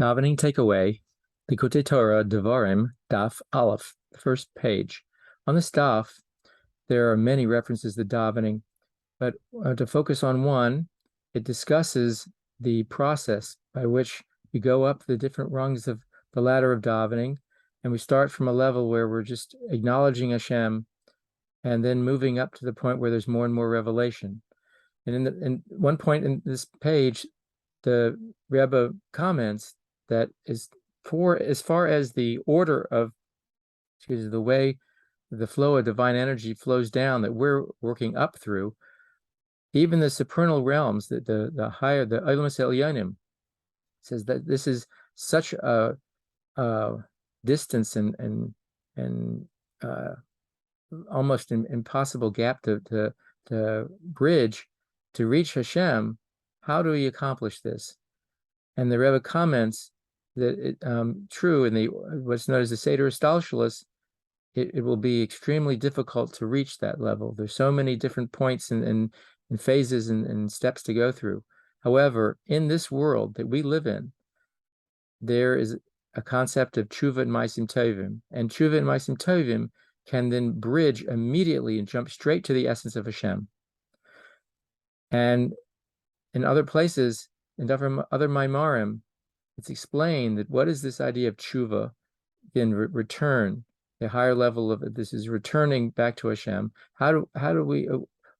Davening takeaway, Likkutei Torah, Devarim, Daf Aleph, the first page. On this daf, there are many references to davening, but to focus on one, it discusses the process by which we go up the different rungs of the ladder of davening, and we start from a level where we're just acknowledging Hashem, and then moving up to the point where there's more and more revelation. And in one point in this page, the Rebbe comments that is for as far as the order of the way the flow of divine energy flows down that we're working up through, even the supernal realms, the higher, the Olamas Elyonim, says that this is such a distance and almost an impossible gap to bridge to reach Hashem. How do we accomplish this? And the Rebbe comments that true in the what's known as the Seder Stalshalis, it will be extremely difficult to reach that level. There's so many different points and phases and steps to go through. However, in this world that we live in, there is a concept of tshuva and ma'asim tovim, and tshuva and ma'asim tovim can then bridge immediately and jump straight to the essence of Hashem. And in other places, in other Maimarim, it's explained that what is this idea of tshuva, again, return, a higher level of this is returning back to Hashem. How do we,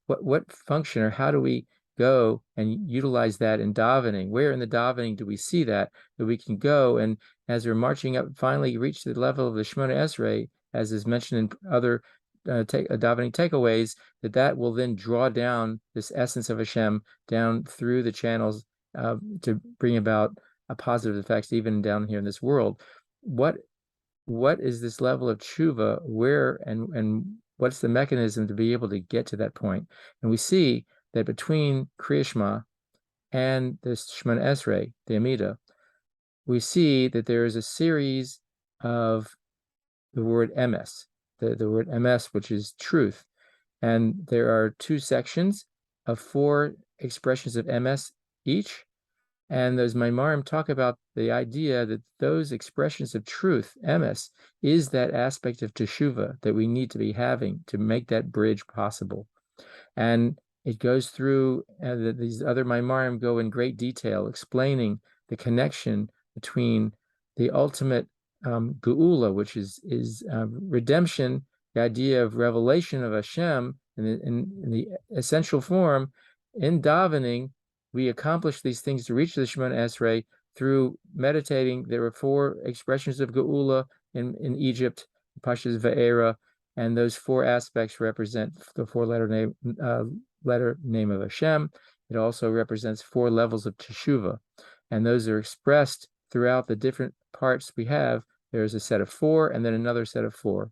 what function, or how do we go and utilize that in davening? Where in the davening do we see that we can go, and as we're marching up, finally reach the level of the Shemona Esrei, as is mentioned in other davening takeaways, that will then draw down this essence of Hashem down through the channels to bring about a positive effects even down here in this world. What is this level of tshuva? Where and what's the mechanism to be able to get to that point? And we see that between Kriya Shema and the Shemona Esrei, the Amida, we see that there is a series of the word emes, the word emes, which is truth. And there are two sections of 4 expressions of emes each. And those Maimarim talk about the idea that those expressions of truth, emes, is that aspect of teshuva that we need to be having to make that bridge possible. And it goes through, these other Maimarim go in great detail explaining the connection between the ultimate geula, which is redemption, the idea of revelation of Hashem in the essential form. In davening, we accomplish these things to reach the Shemona Esrei through meditating. There were 4 expressions of geula in Egypt, Parshas Va'era, and those 4 aspects represent the 4-letter name of Hashem. It also represents 4 levels of teshuva, and those are expressed throughout the different parts we have. There's a set of 4, and then another set of 4,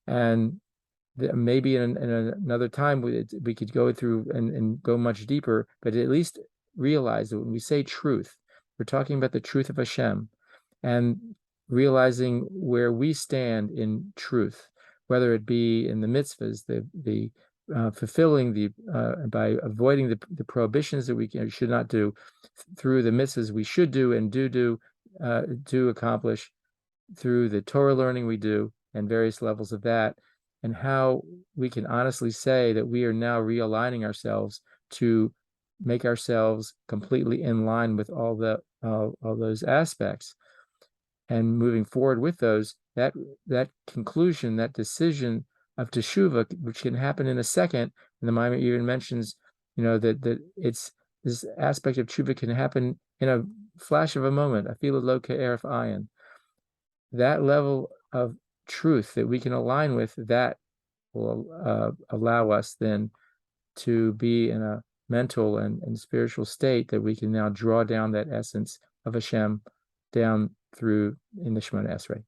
and maybe in another time we could go through and go much deeper, but at least realize that when we say truth, we're talking about the truth of Hashem, and realizing where we stand in truth, whether it be in the mitzvahs, the fulfilling by avoiding the prohibitions that we should not do, through the mitzvahs we should do and do accomplish, through the Torah learning we do, and various levels of that, and how we can honestly say that we are now realigning ourselves to make ourselves completely in line with all those aspects, and moving forward with those, that conclusion, that decision of teshuva, which can happen in a second. And the Maimon even mentions, that it's this aspect of teshuva can happen in a flash of a moment. Afilu lo ke'eref ayin. That level of truth that we can align with, that will allow us then to be in a mental and spiritual state that we can now draw down that essence of Hashem down through in the Shemona Esrei.